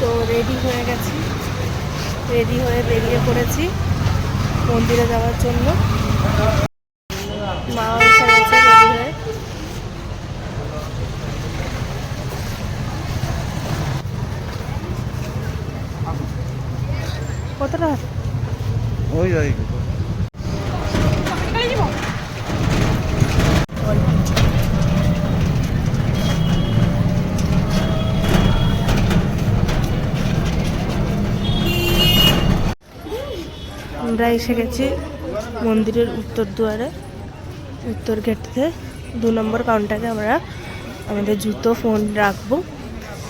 তো রেডি হয়ে গেছি, রেডি হয়ে বেরিয়ে পড়েছি মন্দিরে যাওয়ার জন্য। মাও এসে গেছে রেডি হয়ে। কতটা ওই ওই আমরা এসে গেছি মন্দিরের উত্তর দুয়ারে, উত্তর গেট থেকে 2 নম্বর কাউন্টারে আমরা আমাদের জুতো ফোন রাখবো,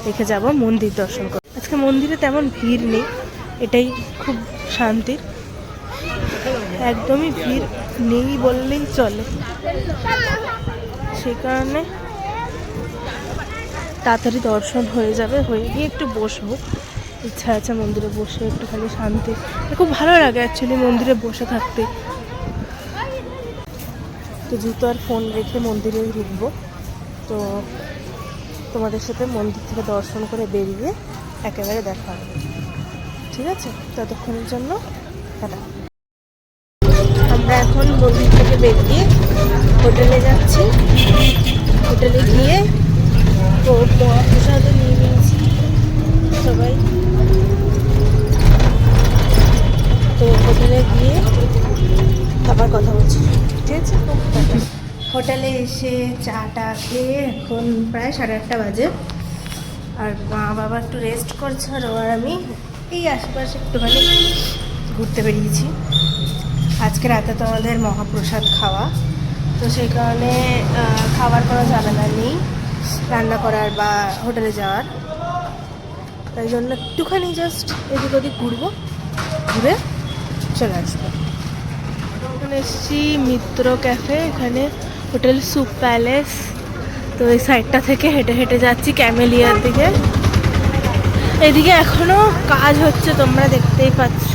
রেখে যাব মন্দির দর্শন করব। আজকে মন্দিরে তেমন ভিড় নেই, এটাই খুব শান্তির, একদমই ভিড় নেই বললেই চলে। সেই কারণে তাড়াতাড়ি দর্শন হয়ে যাবে, হয়ে গিয়ে একটু বসবো, ইচ্ছা আছে মন্দিরে বসে একটুখানি শান্তি। খুব ভালো লাগে অ্যাকচুয়ালি মন্দিরে বসে থাকতে। তো জুতো আর ফোন রেখে মন্দিরে ঢুকবো। তো তোমাদের সাথে মন্দির থেকে দর্শন করে বেরিয়ে একেবারে দেখা হবে, ঠিক আছে? ততক্ষণের জন্য টাটা। আমরা এখন মন্দির থেকে বেরিয়ে হোটেলে যাচ্ছি। হোটেলে গিয়ে তো মহাপ্রসাদও নিয়ে নিয়েছি সবাই। তো হোটেলে গিয়ে আবার কথা বলছি, ঠিক আছে? হোটেলে এসে চাটা খেয়ে এখন প্রায় 8:30 বাজে। আর মা বাবা একটু রেস্ট করছে, আর আমি এই আশেপাশে একটুখানি ঘুরতে বেরিয়েছি। আজকে রাতে তো আমাদের মহাপ্রসাদ খাওয়া, তো সেই কারণে খাওয়ার কোনো ঝামেলা নেই রান্না করার বা হোটেলে যাওয়ার। তাই জন্য একটুখানি জাস্ট এদিক ওদিক ঘুরবো, ঘুরে চলে আসবো। এখন এসছি মিত্র ক্যাফে, এখানে হোটেল সুপ প্যালেস। তো এই সাইডটা থেকে হেঁটে হেঁটে যাচ্ছি ক্যামেলিয়ার দিকে। এদিকে এখনো কাজ হচ্ছে, তোমরা দেখতেই পাচ্ছ।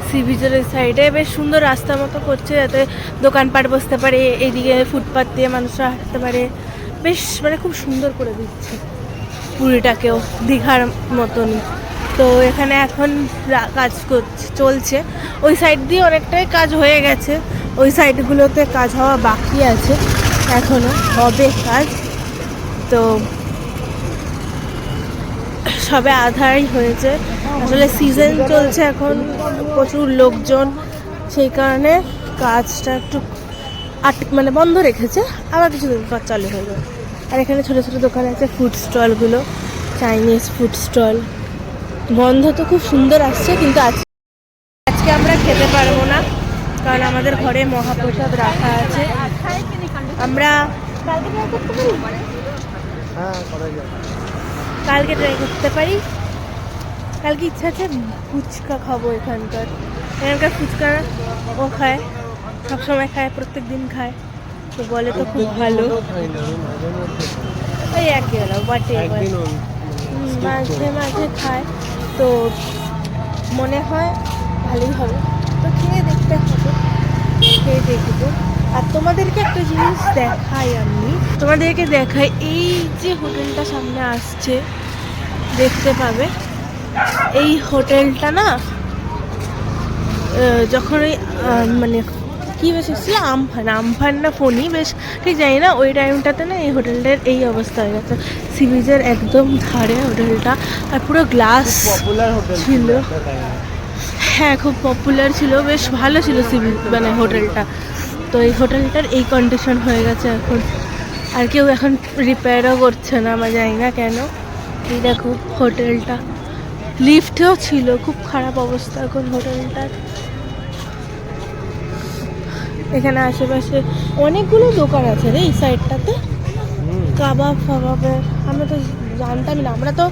সি বিচের এই সাইডে বেশ সুন্দর রাস্তা মতো করছে, যাতে দোকানপাট বসতে পারে, এইদিকে ফুটপাথ দিয়ে মানুষরা হাঁটতে পারে। বেশ মানে খুব সুন্দর করে দিচ্ছে পুরীটাকেও দীঘার মতনই। তো এখানে এখন কাজ চলছে। ওই সাইড দিয়ে অনেকটাই কাজ হয়ে গেছে, ওই সাইডগুলোতে কাজ হওয়া বাকি আছে, এখনো হবে কাজ। তো সবে আধাই হয়েছে, আসলে সিজন চলছে এখন, প্রচুর লোকজন, সেই কারণে কাজটা একটু মানে বন্ধ রেখেছে, আবার কিছুদিন পর চালু হয়ে যাবে। আর এখানে ছোটো ছোটো দোকান আছে, ফুড স্টলগুলো, চাইনিজ ফুড স্টল। গন্ধ তো খুব সুন্দর আসছে, কিন্তু আজকে আমরা খেতে পারবো না, কারণ আমাদের ঘরে মহাপ্রসাদ রাখা আছে। আমরা কালকে ট্রাই করতে পারি। কালকে ইচ্ছা আছে ফুচকা খাবো, এখানকার ফুচকা ও খায়, সবসময় খায়, প্রত্যেক দিন খায়, তো বলে তো খুব ভালো। ওই একই হলো বাটে, মাঝে মাঝে খায়, তো মনে হয় ভালোই হবে, তো খেয়ে দেখতে হবে, খেয়ে দেখবো। আর তোমাদেরকে একটা জিনিস দেখাই, তোমাদেরকে দেখাই, এই যে হোটেলটা সামনে আসছে দেখতে পাবে, এই হোটেলটা না যখন ওই মানে কী বেশ এসেছিল, আমফান না ফোনই বেশ ঠিক জানি না, ওই টাইমটাতে না এই হোটেলটার এই অবস্থা হয়ে গেছে। সি বিচের একদম ধারে হোটেলটা, আর পুরো গ্লাস ছিল। হ্যাঁ, খুব পপুলার ছিল, বেশ ভালো ছিল সি বিচ মানে হোটেলটা। তো এই হোটেলটার এই কন্ডিশন হয়ে গেছে এখন, আর কেউ এখন রিপেয়ারও করছে না, আমরা জানি না কেন। এই দেখো হোটেলটা, লিফটেও ছিল, খুব খারাপ অবস্থা এখন হোটেলটার। এখানে আশেপাশে অনেকগুলো দোকান আছে রে এই সাইডটাতে, কাবাব ফাবাবের। আমরা তো জানতাম না, আমরা তো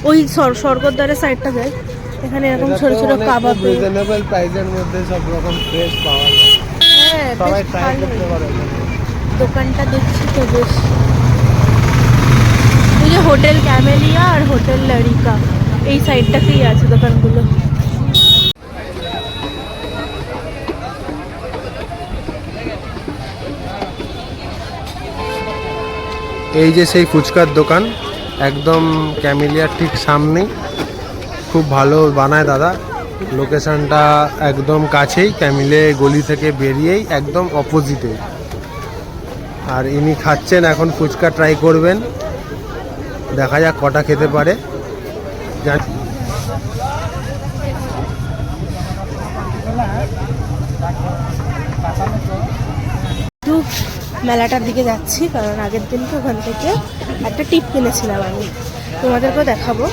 ওই স্বর্গদ্বারের সাইডটা যাই, এখানে এরকম ছোট ছোট কাবাব রিজনেবল প্রাইসের মধ্যে সব রকম ফ্রেশ পাওয়া যায়। হ্যাঁ, সবাই ট্রাই করতে পারে। দোকানটা দেখছি তো বেশ, এই যে হোটেল ক্যামেলিয়া আর হোটেল লরিকা এই সাইডটাতেই আছে দোকানগুলো। এই যে সেই ফুচকার দোকান, একদম ক্যামিলিয়ার ঠিক সামনেই, খুব ভালো বানায় দাদা। লোকেশনটা একদম কাছেই, ক্যামিলে গলি থেকে বেরিয়েই একদম অপোজিটে। আর ইনি খাচ্ছেন এখন, ফুচকা ট্রাই করবেন, দেখা যাক কটা খেতে পারে। একটু মেলাটার দিকে যাচ্ছি, কারণ আগের দিনকে ওখান থেকে একটা টিপ কিনেছিলাম আমি, তোমাদেরকেও দেখাবো।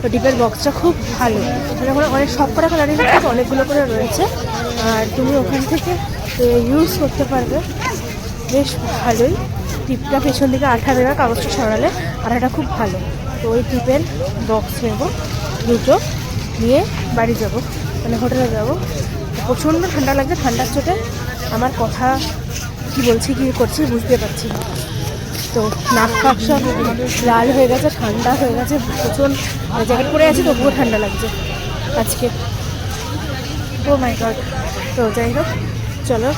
তো টিপের বক্সটা খুব ভালো, মানে ওখানে অনেক সব কটা কালারের থেকে অনেকগুলো করে রয়েছে, আর তুমি ওখান থেকে ইউজ করতে পারবে বেশ ভালোই। টিপটা পেছন দিকে আঠা দেওয়া, কাগজটা সরালে আঠাটা খুব ভালো। তো ওই টিপের বক্স নেব দুটো, নিয়ে বাড়ি যাব, মানে হোটেলে যাব। প্রচণ্ড ঠান্ডা লাগছে, ঠান্ডার চোটে আমার কথা কি বলছি কি করছি বুঝতে পারছি না। তো নাক ফাঁক সব লাল হয়ে গেছে, ঠান্ডা হয়ে গেছে প্রচণ্ড, জ্যাকেট পরে আছি তবুও ঠান্ডা লাগছে আজকে। ও মাই গড। তো যাই হোক, চলো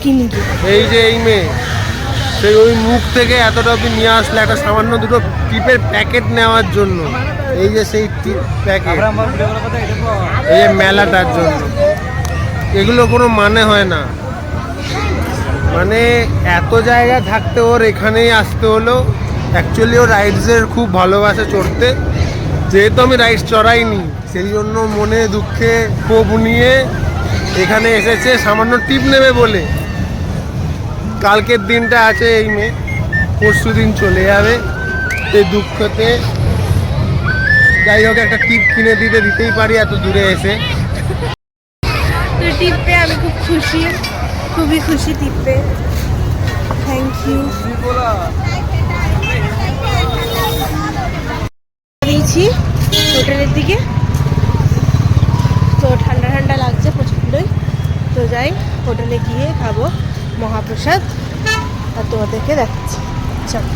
কিনি গিয়ে। এই যে এই মেয়ে সেই ওই মুখ থেকে এতটা অব্দি নিয়ে আসলে একটা সামান্য দুটো টিপের প্যাকেট নেওয়ার জন্য। এই যে সেই টিপ প্যাকেট, এই যে মেলাটার জন্য, এগুলো কোনো মানে হয় না। মানে এত জায়গা থাকতে ওর এখানেই আসতে হলো। অ্যাকচুয়ালি ও রাইডসের খুব ভালোবাসে চড়তে, যেহেতু আমি রাইডস চড়াইনি সেই জন্য মনে দুঃখে ক্ষোভ নিয়ে এখানে এসেছে সামান্য টিপ নেবে বলে। কালকের দিনটা আছে এই মেয়ে, পরশু দিন চলে যাবে, এই দুঃখতে যাই হোক একটা টিপ কিনে দিতেই পারি এত দূরে এসে। তো টিপ পেয়ে আমি খুব খুশি, খুবই খুশি টিপ পেয়ে। Thank you. দিয়েছি হোটেলের দিকে, তো ঠান্ডা ঠান্ডা লাগছে প্রচণ্ডই। তো যাই, হোটেলে গিয়ে খাবো মহাপ্রসাদ, আর তোমাদেরকে দেখাচ্ছি। চলো।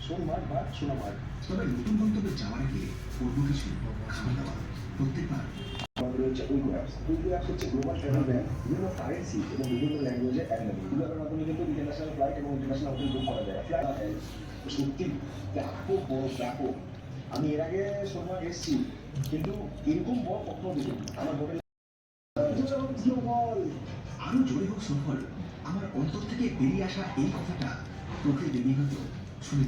সোমবার বা সোনাবার, তবে নতুন গন্তব্যে যাওয়ার আগে পূর্ব কিছু খাওয়া দাওয়া প্রত্যেকবার রয়েছে উইগো অ্যাপস। উইগো অ্যাপস হচ্ছে গ্লোবাল ট্রাভেল ব্র্যান্ড, বিভিন্ন কারেন্সি এবং বিভিন্ন ল্যাঙ্গুয়েজে অ্যাভেলেবল। উইগোর মাধ্যমে কিন্তু ইন্টারন্যাশনাল ফ্লাইট এবং ইন্টারন্যাশনাল হোটেল বুক করা যায়। ফ্লাইট সত্যি ব্যাপক বড় ব্যাপক। আমি এর আগে সোমবার এসেছি, কিন্তু এরকম বড় কখনো দেখিনি। আমার হোটেল আরো জোরে হোক সফল, আমার অন্তর থেকে বেরিয়ে আসা এই কথাটা চোখে দেবী হতো শুনে